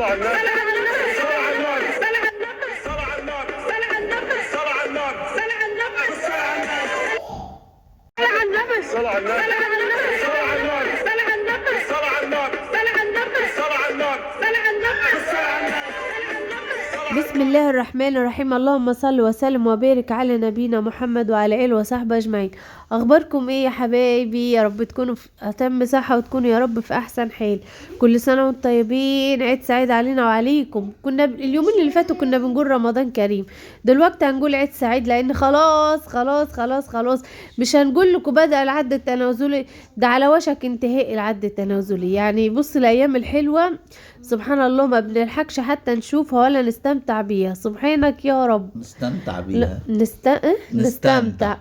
صل على النبي، صل على النبي، صل على النبي، صل على النبي، صل على النبي، صل على النبي، صل على النبي، صل على النبي، صل على النبي، صل على النبي، صل على النبي، صل على النبي، صل على النبي، صل على النبي، صل على النبي، صل على النبي، صل على النبي. بسم الله الرحمن الرحيم. اللهم صل وسلم وبارك على نبينا محمد وعلى اله وصحبه اجمعين. اخباركم ايه يا حبايبي؟ يا رب تكونوا في اتم صحه وتكونوا يا رب في احسن حال. كل سنه وانتم طيبين، عيد سعيد علينا وعليكم. كنا اليومين اللي فاتوا كنا بنقول رمضان كريم، دلوقتي هنقول عيد سعيد لان خلاص خلاص خلاص خلاص مش هنقول لكم بدأ العد التنازلي، ده على وشك انتهاء العد التنازلي. يعني بص الايام الحلوه سبحان الله ما بنلحقش حتى نشوفها ولا نستمتع بيها. سبحانك يا رب. نستمتع بيها. نستمتع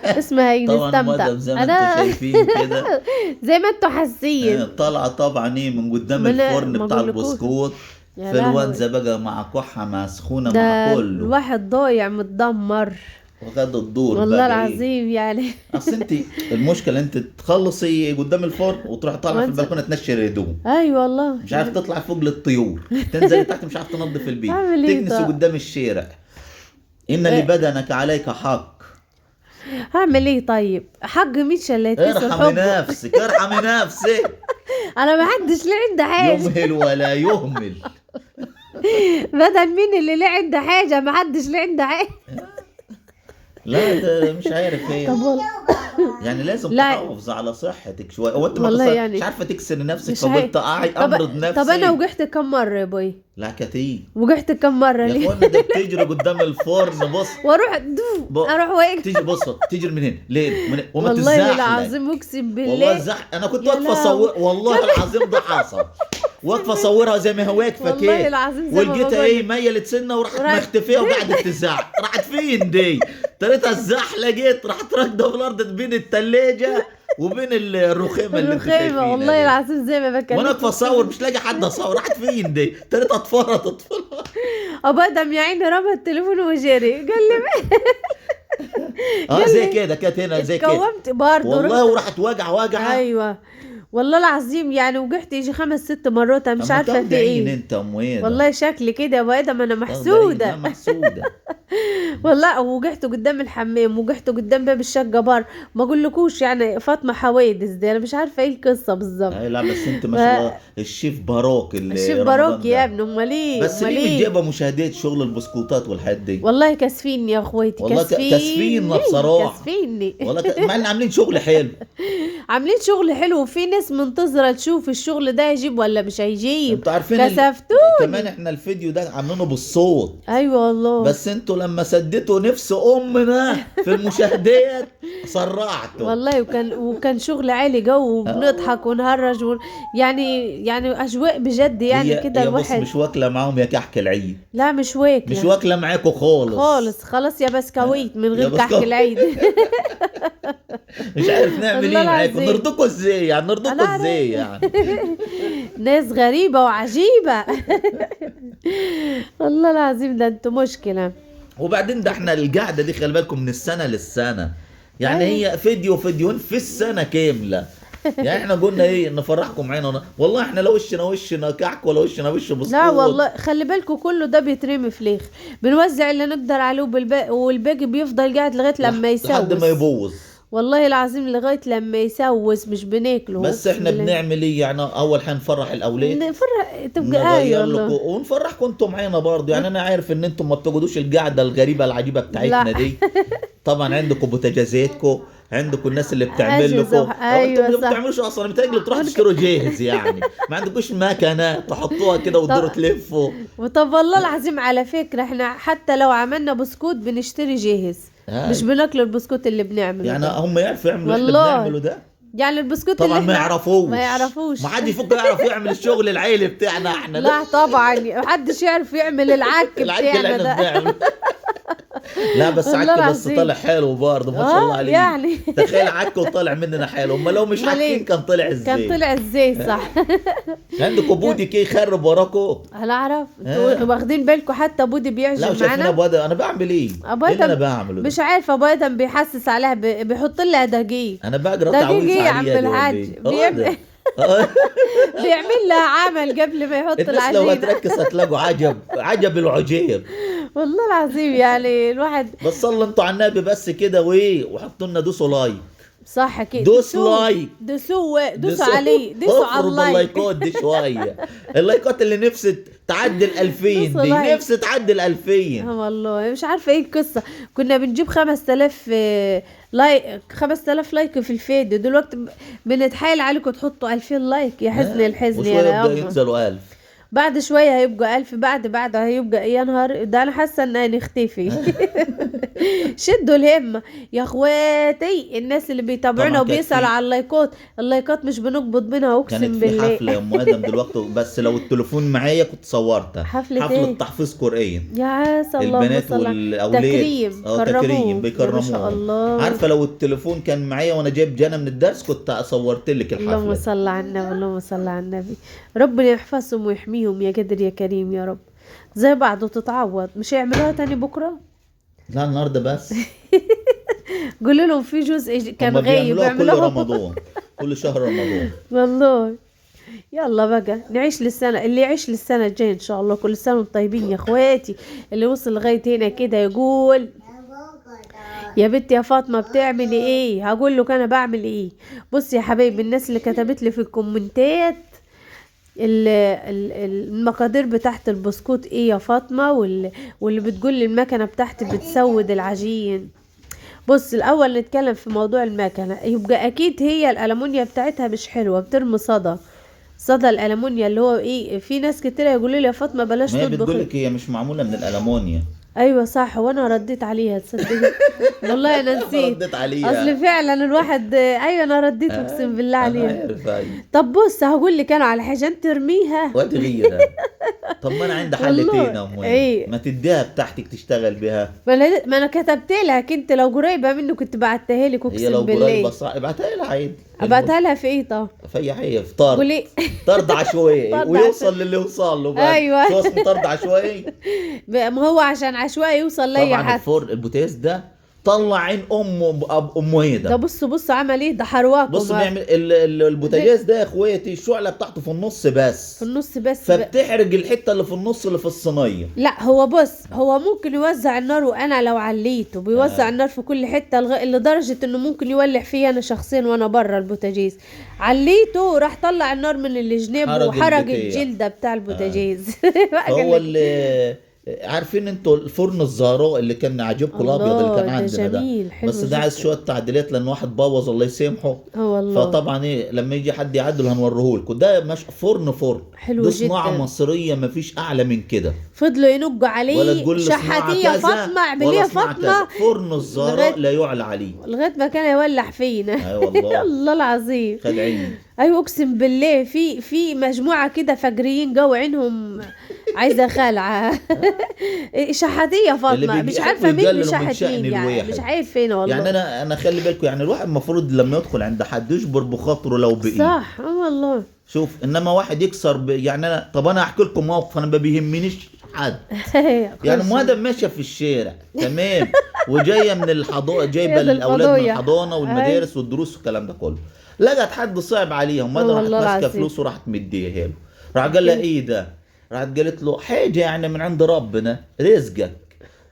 اسمها ايه؟ طبعا نستمتع. مدام زي ما انتم شايفين كده زي ما انتوا حاسين طالعه طبعا ايه من قدام ما الفرن ما بتاع اقولكوش. البسكوت. يا فالوانزه بقى مع كحه مع سخونه ده مع كله، الواحد ضايع متدمر وخد الدور والله بقى العظيم يعني. اصل انت المشكله انت تخلصي قدام الفرن وتروحي طالعه في وانت- البلكونه تنشري هدوم، ايوه والله مش عارف تطلع فوق للطيور، تنزلي تحت مش عارف تنظف البيت، أعمل إيه تكنسي طيب؟ قدام الشارع. ان لبدنك عليك حق. هعمل ايه طيب؟ حق مين اللي يتصل ارحمي حبه؟ نفسك ارحمي نفسك. انا ما حدش ليه عنده حاجه يمهل ولا يهمل. بدل مين اللي ليه عنده حاجه؟ ما حدش ليه عنده حاجه. لا ده مش عارف هي طب والله يعني لازم لا. تحافظ على صحتك شويه. هو انت والله يعني مش عارفه تكسر نفسك مش فقلت امرض نفسي. طب انا وجعت كم مره يا بوي؟ لا كتير وجعت كم مره يا ليه؟ اخوانا، ده بتجري قدام الفرن. بص واروح اروح واقف. تيجي بص تيجي من هنا ليه وما والله تزحلق. العظيم اقسم والله بالله انا كنت يا واقفه لهوي. اصور، والله العظيم ده حصل. واقفه اصورها زي ما هي واقفه والله كده، العظيم زي ما ولقيتها بقول ايه لك. ميلت سنه وراحت وراحت- مختفيه وقعدت تزعق. راحت فين دي؟ تريتها الزحله جيت راحت راكده في الارض بين الثلاجه وبين الرخامه اللي انتوا شايفينها الرخامه والله دي. العظيم زي ما بكلمك. وانا واقفه اصور مش لاقي حد اصور. راحت فين دي؟ تريتها اتفرطت. ابو ادم يا عيني رمى التليفون وجري قال لي زي كده كانت هنا زي كده اتكومت برضه والله. وراحت واجعه. ايوه والله العظيم يعني وجعت يجي 5-6 مرات انا مش أما عارفه في تودعين ايه. انت امويل والله شكلي كده يا ابو ادم انا محسوده محسوده. والله. وجعت قدام الحمام وجعت قدام باب الشقه بار. ما اقولكوش يعني فاطمه حوادث دي انا مش عارفه ايه القصه بالظبط. اي لا بس انت ما شاء الله الشيف باروك الشيف رمضان باروك يا ده. ابني امال ايه؟ بس امال ليه مش ايه؟ جايبه مشاهدات شغل البسكوتات والحاجات دي؟ والله كاسفيني يا اخواتي والله كاسفيننا بصراحة. كاسفيني والله مع ان عاملين شغل حلو. عاملين شغل حلو وفي ناس منتظره تشوف الشغل ده هيجيب ولا مش هيجيب. انتوا عارفين كسفتوني. كمان احنا الفيديو ده عاملينه بالصوت، ايوه والله. بس انتوا لما سديتوا نفس امنا في المشاهدات سرعتوا. والله وكان شغل عالي جو وبنضحك ونهرج يعني اجواء بجد يعني كده هي بص الواحد. مش واكله معاهم يا كحك العيد، لا مش واكله مش واكله معاكوا خالص خلاص يا بسكويت من يا غير كحك بسكويت. العيد. مش عارف نعمل والله ايه معاكم، العظيم. نرضيكوا ازاي يعني؟ أنا نرضيكوا عارف. ازاي يعني؟ ناس غريبه وعجيبه. والله العظيم ده انتوا مشكله. وبعدين ده احنا القعده دي خلي بالكم من السنه للسنه، يعني هي فيديوهين في السنه كامله. يعني احنا قلنا ايه نفرحكم معانا، والله احنا لا وشنا كعك ولا وشنا وش بسكوت. لا والله خلي بالكم كله ده بيترمي في الاخر. بنوزع اللي نقدر عليه والباقي بيفضل قاعد لغايه لما يسوس. لحد ما يبوظ والله العظيم لغايه لما يسوس مش بناكله. بس احنا بنعمل ايه يعني؟ اول حاجه نفرح الاولاد، نفرح تبقى نغير والله. لكم ونفرحكم انتم معانا برضه. يعني انا عارف ان انتم ما بتقعدوش القعده الغريبه العجيبه بتاعتنا لا. دي. طبعا عندكم بوتاجازاتكم، عندكم الناس اللي بتعمل أجهزة. لكم. أيوة انتم ما صح. بتعملوش اصلا، بتاجلوا تروحوا تشتروا جاهز يعني. ما عندكوش مكنه تحطوها كده وتدوروا تلفوا. وطب والله العظيم على فكره احنا حتى لو عملنا بسكوت بنشتري جاهز. مش بناكل البسكوت اللي بنعمله يعني ده. هم يعرفوا يعملوا اللي والله. بنعمله ده؟ يعني البسكوت طبعا اللي ما احنا يعرفوش. ما حد يفكر يعرف يعمل الشغل العيلي بتاعنا احنا ده. لا طبعا محدش يعرف يعمل العك العك اللي بتاعنا احنا ده. بنعمله. لا بس والله عك بس العظيم. طلع حلو برضه ما شاء الله عليه. يعني تخيل عك وطلع مننا حلو، امال لو مش أمال إيه؟ عاكين كان طلع ازاي؟ كان طلع ازاي صح. عندكم بودي كي يخرب وراكوا. هل اعرف انتوا واخدين بالكم حتى ابو دي لا بيعجب وشايفين معانا. ابو ادم انا بعمل ايه؟ ابو ايه اللي انا ادم بعمله ده؟ مش عارفه ابو ادم بيحسس عليها بيحط لها دقيق. انا بقرا دقيق تعويذ ايه يا عم عليها دي ولا الحاج إيه؟ بيعمل بيعمل لها عمل قبل ما يحط الناس لو العجينة. هتركز هتلاقوا عجب العجيب. والله العظيم يعني الواحد بس صلوا انتوا على النبي بس كده وحطوا لنا دوسوا لايك. صح كده. دوس لايك. دوسوا عليه، دوسوا على افرض اللايك. اللايكات دي شويه. اللايكات اللي نفسي تعدي ال 2000 دوسوا دي، لايك. نفسي تعدي ال 2000. والله مش عارفه ايه القصه. كنا بنجيب 5000 لايك، 5000 لايك في الفيديو، دلوقتي بنتحايل عليكم تحطوا 2000 لايك. يا حزن الحزن وشويه يا يبدا أمه. ينزلوا 1000. بعد شويه هيبقى 1000، بعده هيبقى يا نهار ده، انا حاسه ان هنختفي. شدوا الهمه يا اخواتي، الناس اللي بيتابعونا طبعاً كانت وبيسالوا في- على اللايكات مش بنقبض منها، اقسم كانت في بالله. حفله يا ام ادم دلوقتي، بس لو التليفون معايا كنت صورتها. حفلة حفله ايه؟ تحفيظ قرآن. يا عسى اللهم البنات صل على- والاولاد. تكريم تكريم كرموه. بيكرموه. ما شاء الله. عارفه لو التليفون كان معايا وانا جايب جانا من الدرس كنت صورت لك اللهم الحفله. صل على النبي، اللهم صل على النبي. ربنا يحفظهم ويحميهم يا قادر يا كريم يا رب. زي بعض وتتعوض. مش هيعملوها تاني بكره؟ لا النهارده بس. قولوا لهم في جزء كان هم غايب بيعملوها كل يعملوه. رمضان، كل شهر رمضان. والله يلا بقى نعيش للسنة اللي يعيش للسنة الجاية ان شاء الله. كل سنة وانتم طيبين يا اخواتي. اللي وصل لغاية هنا كده يقول يا بنتي يا فاطمة بتعملي ايه؟ هقول لك انا بعمل ايه. بص يا حبايبي، الناس اللي كتبت لي في الكومنتات المقادير بتاعت البسكوت ايه يا فاطمة، واللي بتقول لي المكنة بتاعتي بتسود العجين. بص الاول نتكلم في موضوع المكنة. يبقى اكيد هي الالمونيا بتاعتها مش حلوة، بترمي صدى الالمونيا اللي هو ايه. في ناس كتير يقولوا لي يا فاطمة بلاش ما هي تطبخ. بتقول لك هي مش معموله من الالمونيا. ايوه صح، وانا رديت عليها تصدقي. والله انا نسيت. رديت عليها. اصل فعلا الواحد ايوه انا رديت اقسم بالله انا عليها. عارف. أيوة. طب بص هقول لك انا على حاجه، انت ترميها وتغيرها. طب ما انا عندي حل والله. تاني يا ام إيه؟ ما تديها بتاعتك تشتغل بها. ما انا كتبت لك، انت لو قريبه منه كنت بعتها لك هي لو اقسم قريبه بالله. صح ابعتها لها عادي. ابعتها لها في ايه؟ طب في اي حاجه فطار. قولي. طرد عشوائي طرد ويوصل للي يوصل له بقى. أيوة. شو اسمه طرد عشوائي. ما هو عشان عشوائي يوصل لي طبعا حد. الفرن البوتاجاز ده طلع عين امه هيدا. ده بص عمل ايه، ده حرواكم. بص بيعمل البوتاجاز ده يا اخواتي الشعله بتاعته في النص بس. في النص بس فبتحرق الحته اللي في النص اللي في الصينيه. لا هو بص، هو ممكن يوزع النار، وانا لو عليته بيوزع النار في كل حته لدرجه انه ممكن يولع فيا انا شخصيا وانا بره البوتاجاز. عليته وراح طلع النار من الجناب حرق وحرق البتاع. الجلده بتاع البوتاجاز. هو اللي عارفين انتوا الفرن الزهراء اللي كان عاجبكم الله، الابيض اللي كان ده عندنا جميل، حلو بس ده عايز جدا. شويه تعديلات لان واحد بوظ الله يسامحه. والله فطبعا ايه لما يجي حد يعدل هنوريه لكم. ده مش فرن حلو ده صناعه جدا. مصريه مفيش اعلى من كده. فضلوا ينقوا ولا عليه تقول لي صناعة شحاتيه كذا فاطمه اعمليها ولا صناعة فاطمه كذا. فرن الزهراء لغاية- لا يعلى عليه. لغايه ما كان يولع فينا. اي والله. الله العظيم. خد عيني. ايوه اقسم بالله في مجموعه كده فجريين جو عينهم عايزه خلعه. شحاتيه فاطمه اللي مش بيحبوا عارفه مين يقللوا من بشحت شأن مين يعني، الواحد. مش عارف فين والله. يعني انا خلي بالكم يعني الواحد المفروض لما يدخل عند حد يجبر بخاطره لو بقي. صح والله. شوف انما واحد يكسر يعني انا طب انا احكي لكم موقف انا ما بيهمنيش حد. يعني مادام ماشيه في الشارع تمام وجايه من الحضانه جايبه هي ده الاولاد من الفضوية. الحضانه والمدارس والدروس والكلام ده كله. لقت حد صعب عليهم مادام راحت والله ماسكه العظيم. فلوس وراحت مديها له. راح قال لها ايه ده؟ راحت قالت له حاجه يعني من عند ربنا رزقك.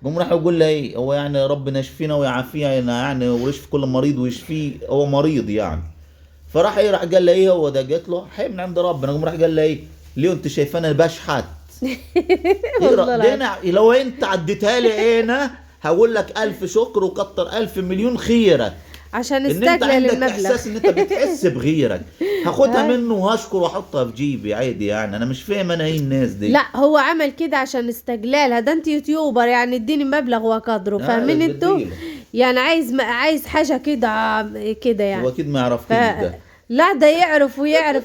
قام راح يقول لها ايه هو يعني ربنا يشفينا ويعافينا يعني ويشفي كل مريض ويشفيه هو مريض يعني. فراح ايه راح قال لها ايه هو ده؟ قالت له حي من عند ربنا. قام راح قال لها ايه ليه انت شايفانا بشحت؟ والله العظيم. دينا لو انت عديتها لي هنا هقول لك الف شكر وكتر الف مليون خيرك. عشان ان انت استقلل عندك المبلغ. احساس ان انت بتحس بغيرك. هاخدها منه وهشكر واحطها في جيبي عادي يعني. انا مش فاهم انا ايه الناس دي. لا هو عمل كده عشان استقلالها. ده انت يوتيوبر يعني اديني مبلغ وقدره فاهمين انتوا بديله. يعني عايز حاجه كده يعني. هو اكيد ما يعرف ف... كده. لا ده يعرف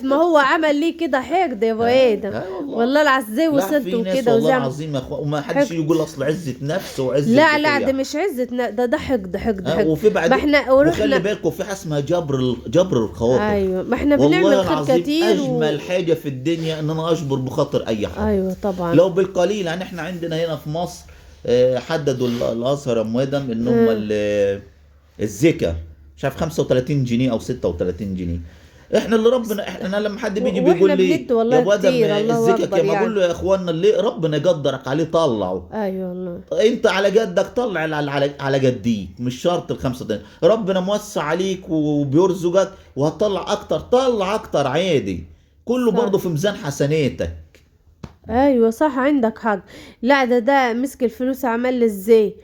ما هو عمل ليه كده حقد يا ابو ادم. والله. والله العظيم ازاي لا وصلت في ناس وكده والله وزعم. العظيم يا اخوان وما حدش يقول اصل عزه نفس وعزه لا بتاع. ده مش عزة ده حقد وفي بعد ما احنا وخلي ورحنا. بالكم في حاجه اسمها جبر الخواطر. ايوه ما احنا والله بنعمل خير العظيم كتير اجمل حاجه في الدنيا ان انا اجبر بخاطر اي حد. ايوه طبعا. لو بالقليل يعني احنا عندنا هنا في مصر حددوا الازهر يا ام ادم ان هم الزكاه مش عارف 35 جنيه او 36 جنيه. احنا اللي ربنا، احنا لما حد بيجي واحنا بيقول لي بجد والله يا ابو ادم كتير، الله الزكاة أكبر كام، يعني. اقول له يا اخوانا اللي ربنا يقدرك عليه طلعه. ايوه والله. انت على قدك طلع على قديك، مش شرط الخمسة دنانير. ربنا موسع عليك وبيرزقك وهتطلع اكتر، طلع اكتر عادي، كله صح. برضه في ميزان حسناتك. ايوه صح، عندك حق. لا ده مسك الفلوس عمل ازاي؟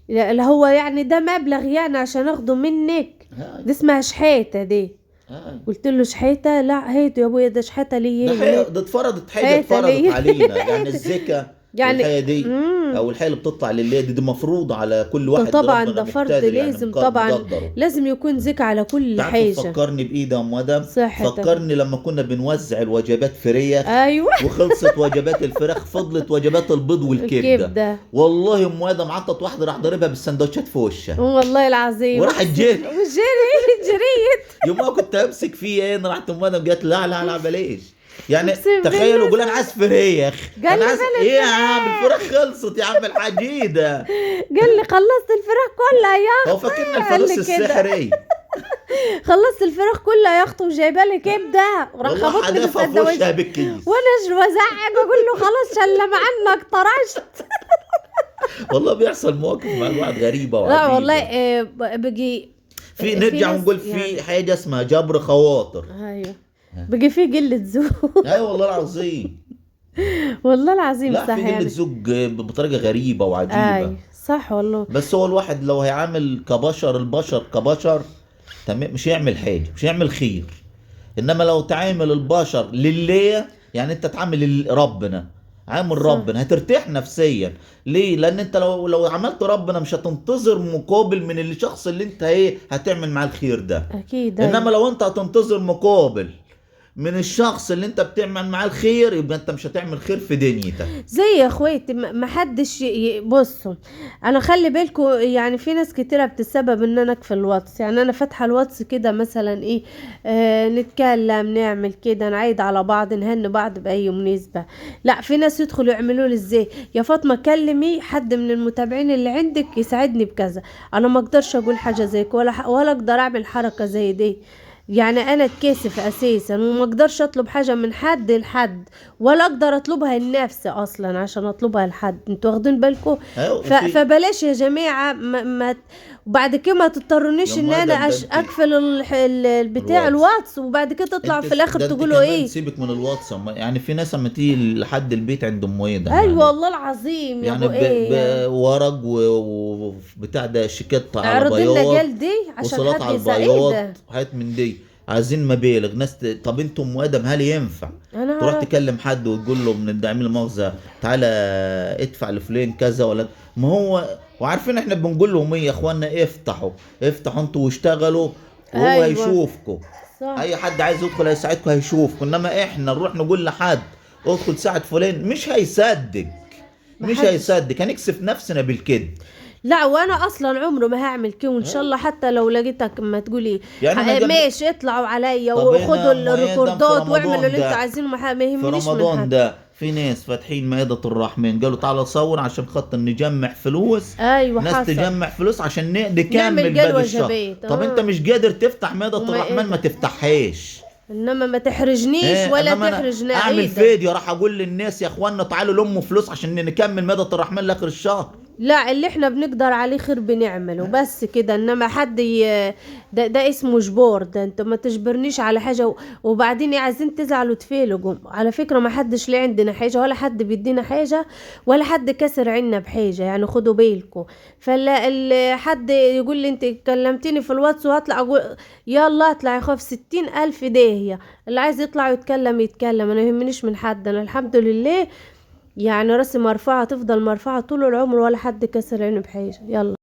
اللي هو يعني ده مبلغ يعني عشان اخده منك؟ هاي. دي اسمها شحيته دي. هاي. قلت له شحيته؟ لا هيته يا ابويا، ده شحيته ليه؟ ده اتفرضت حاجه، حيطة اتفرضت ليه؟ علينا يعني الزكاة. يعني والحياة دي او الحياة اللي بتطلع لله دي مفروضة على كل واحد، طبعا ربنا ده فرض مقتدر يعني لازم، طبعا مقدره. لازم يكون ذكر على كل تعرف حاجه. فكرني بإيدي يا ام ادم، صحتك. فكرني لما كنا بنوزع الوجبات فراخ، ايوه. وخلصت وجبات الفراخ، فضلت وجبات البيض والكبده. الكبده. والله ام ادم عطت واحده راح ضاربها بالسندوتشات في وشها والله العظيم. وراحت جري. جريت. يوم ما كنت امسك فيه ايه، راحت ام ادم قالت لا لا لا بلاش. يعني أقسم تخيلوا، بالله. يقول انا عايز فراخ، قال انا لي عايز بلا ايه يا عم، الفراخ خلصت يا عم الحجيده. قال لي خلصت الفراخ كلها يا هو اختي. فاكرنا قال الفلوس لي كده. السحر ايه. خلصت الفراخ كلها يا اختي وجايبه لي كبده، وراح والله خبطني حدفها في بالسندوتش وشها بالكيس. وانا وزعق اقول له خلاص شلم عنك طرشت. والله بيحصل مواقف مع الواحد غريبه لا وعجيبه. والله بقي في نرجع ناس ونقول يعني. في حاجه اسمها جبر خواطر. ايوه بقي في قله ذوق. اي والله العظيم. والله العظيم لا صح في قله يعني. ذوق بطريقه غريبه وعجيبه. اي صح والله. بس هو الواحد لو هيعامل كبشر، البشر كبشر تمام، مش هيعمل حاجه، مش هيعمل خير. انما لو تعامل البشر لله، يعني انت تعامل ربنا، عامل صح. ربنا هترتاح نفسيا. ليه؟ لان انت لو عملت ربنا مش هتنتظر مقابل من الشخص اللي انت ايه هتعمل معاه الخير ده. اكيد. انما لو انت هتنتظر مقابل من الشخص اللي انت بتعمل معاه الخير، يبقى انت مش هتعمل خير في دنيتك. زي يا اخواتي ما حدش بصوا، انا خلي بالكم يعني في ناس كتيره بتسبب ان انا اقفل الواتس. يعني انا فاتحه الواتس كده مثلا ايه، نتكلم نعمل كده نعيد على بعض نهن بعض باي مناسبه. لا في ناس يدخلوا يعملوا لي ازاي، يا فاطمه كلمي حد من المتابعين اللي عندك يساعدني بكذا. انا ما اقدرش اقول حاجه زي كده ولا اقدر اعمل حركه زي دي. يعني انا اتكسف اساسا وما اقدرش اطلب حاجه من حد لحد، ولا اقدر اطلبها لنفسي اصلا عشان اطلبها لحد. انتوا واخدين بالكم؟ فبلاش يا جماعه وبعد كده ما تضطرونيش ان انا اقفل البتاع الواتس، وبعد كده تطلعوا في الاخر تقولوا ايه. سيبك من الواتس، يعني في ناس اما تيجي لحد البيت عند ام ويدا. ايوه يعني والله العظيم يعني ايه ورق وبتاع ده شيكات على اعرض بياض، لنا جلدي عشان حد يساعدنا، وحاجات من دي. عايزين مبالغ ناس طب انتم ام ادم هل ينفع تروح تكلم حد وتقول له من الداعمين المؤاخذه تعالى ادفع لفلان كذا ولا ما هو، وعارفين احنا بنقول لهم ايه يا اخوانا، افتحوا انتوا واشتغلوا وهو أيوة. هيشوفكم. اي حد عايز يدخل هيساعدكم هيشوفكم. انما احنا نروح نقول لحد ادخل ساعد فلان مش هيصدق، مش هيصدق، هنكسف نفسنا بالكذب. لا وانا اصلا عمره ما هعمل كده، وان شاء الله حتى لو لقيتك ما تقولي يعني ماشي اطلعوا عليا وخدوا الريكوردات واعملوا اللي انتوا عايزينه، ما يهمنيش. في رمضان ده في ناس فاتحين مائدة الرحمن قالوا تعالى صور عشان خاطر نجمع فلوس. ايوه ناس حصل. تجمع فلوس عشان نكمل باقي الشهر. طب انت مش قادر تفتح مائدة الرحمن ما تفتحهاش. انما ما تحرجنيش ولا تحرجنا. اعمل فيديو راح اقول للناس يا اخوانا تعالوا لموا فلوس عشان نكمل مائدة الرحمن لاخر الشهر. لا اللي احنا بنقدر عليه خير بنعمله بس كده. انما حد ده اسمه جبور. ده انت ما تجبرنيش على حاجه وبعدين عايزين تزعلوا تفيلوا. على فكره ما حدش ليه عندنا حاجه ولا حد بيدينا حاجه ولا حد كسر عنا بحاجه، يعني خدوا بالكم. فلا حد يقول لي انت كلمتني في الواتس وهطلع اقول يلا اطلع يا اخويا في 60,000 داهيه. اللي عايز يطلع يتكلم انا يهمنيش من حد. انا الحمد لله يعني راسي مرفوعه تفضل مرفوعه طول العمر ولا حد كسر عيني بحاجه. يلا.